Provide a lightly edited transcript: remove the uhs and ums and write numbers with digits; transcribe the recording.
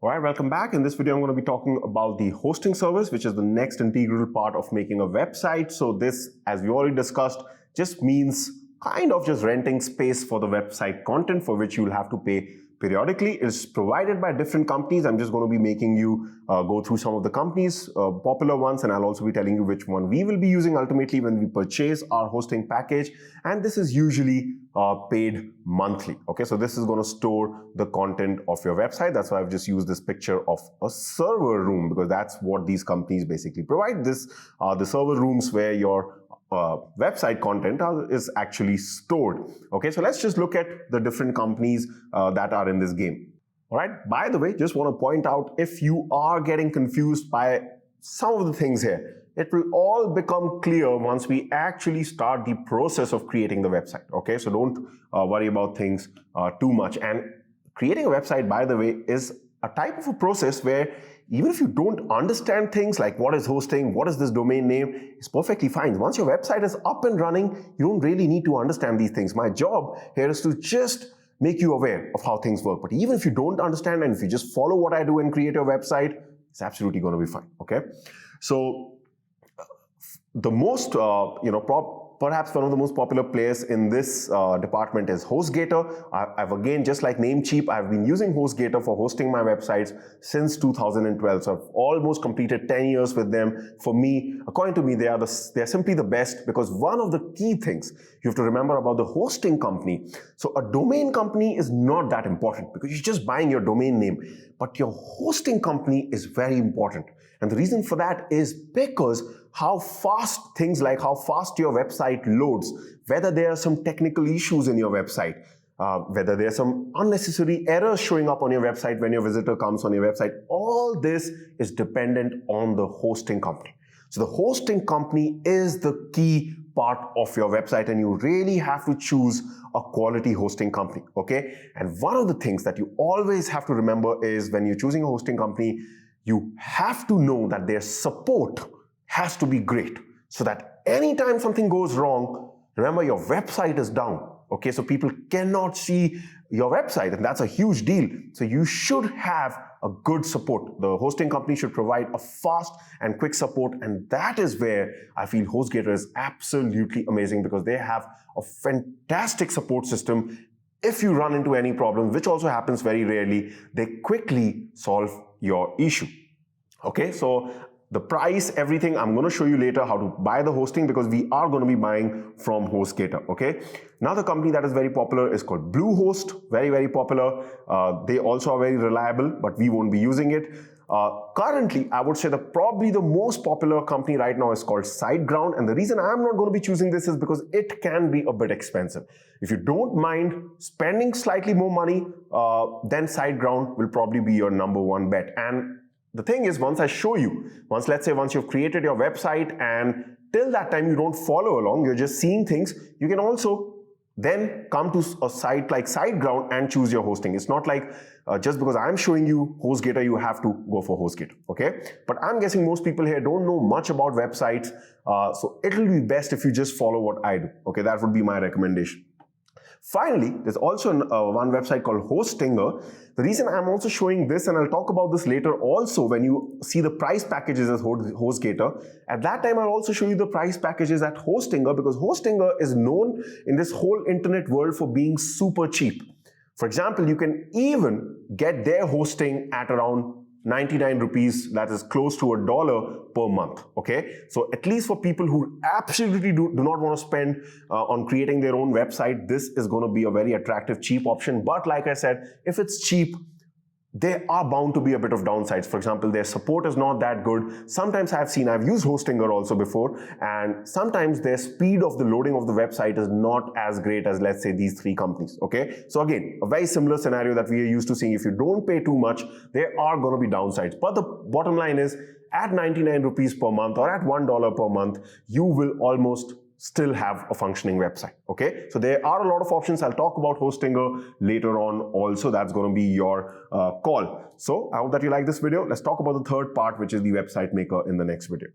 All right, welcome back. In this video, I'm going to be talking about the hosting service, which is the next integral part of making a website. So this, as we already discussed, just means kind of just renting space for the website content for which you'll have to pay periodically. It's provided by different companies. I'm just going to be making you go through some of the companies, popular ones, and I'll also be telling you which one we will be using ultimately when we purchase our hosting package. And this is usually paid monthly. Okay, so this is going to store the content of your website. That's why I've just used this picture of a server room, because that's what these companies basically provide. This the server rooms where your website content is actually stored. Okay, so let's just look at the different companies that are in this game. All right, by the way, just want to point out, if you are getting confused by some of the things here, it will all become clear once we actually start the process of creating the website. Okay, so don't worry about things too much. And creating a website, by the way, is a type of a process where even if you don't understand things like what is hosting, what is this domain name, it's perfectly fine. Once your website is up and running, you don't really need to understand these things. My job here is to just make you aware of how things work. But even if you don't understand, and if you just follow what I do and create your website, it's absolutely going to be fine. Okay, so the most perhaps one of the most popular players in this department is HostGator. I've again, just like Namecheap, I've been using HostGator for hosting my websites since 2012. So I've almost completed 10 years with them. For me, according to me, they are simply the best, because one of the key things you have to remember about the hosting company. So a domain company is not that important because you're just buying your domain name, but your hosting company is very important. And the reason for that is because how fast your website loads, whether there are some technical issues in your website, whether there are some unnecessary errors showing up on your website when your visitor comes on your website, all this is dependent on the hosting company. So the hosting company is the key part of your website, and you really have to choose a quality hosting company. Okay, and one of the things that you always have to remember is when you're choosing a hosting company, you have to know that their support has to be great, so that anytime something goes wrong, remember, your website is down. Okay, so people cannot see your website, and that's a huge deal. So you should have a good support. The hosting company should provide a fast and quick support, and that is where I feel HostGator is absolutely amazing, because they have a fantastic support system. If you run into any problem, which also happens very rarely, they quickly solve your issue. Okay, so the price, everything, I'm going to show you later how to buy the hosting, because we are going to be buying from HostGator. Okay, another company that is very popular is called Bluehost. Very, very popular. They also are very reliable, but we won't be using it. Currently, I would say that probably the most popular company right now is called SiteGround, and the reason I'm not going to be choosing this is because it can be a bit expensive. If you don't mind spending slightly more money, then SiteGround will probably be your number one bet. And the thing is, once you've created your website and till that time you don't follow along, you're just seeing things, you can also then come to a site like SiteGround and choose your hosting. It's not like just because I'm showing you HostGator, you have to go for HostGator. Okay, but I'm guessing most people here don't know much about websites, so it'll be best if you just follow what I do. Okay, that would be my recommendation. Finally, there's also one website called Hostinger. The reason I'm also showing this, and I'll talk about this later also when you see the price packages as HostGator, at that time I'll also show you the price packages at Hostinger, because Hostinger is known in this whole internet world for being super cheap. For example, you can even get their hosting at around 99 rupees, that is close to $1 per month. Okay, so at least for people who absolutely do not want to spend on creating their own website, this is going to be a very attractive, cheap option. But like I said, if it's cheap, there are bound to be a bit of downsides. For example, their support is not that good. Sometimes I've used Hostinger also before, and sometimes their speed of the loading of the website is not as great as, let's say, these three companies. Okay, so again, a very similar scenario that we are used to seeing. If you don't pay too much, there are going to be downsides. But the bottom line is, at 99 rupees per month or at $1 per month, you will almost still have a functioning website. Okay, so there are a lot of options. I'll talk about Hostinger later on also. That's going to be your call. So I hope that you like this video. Let's talk about the third part, which is the website maker, in the next video.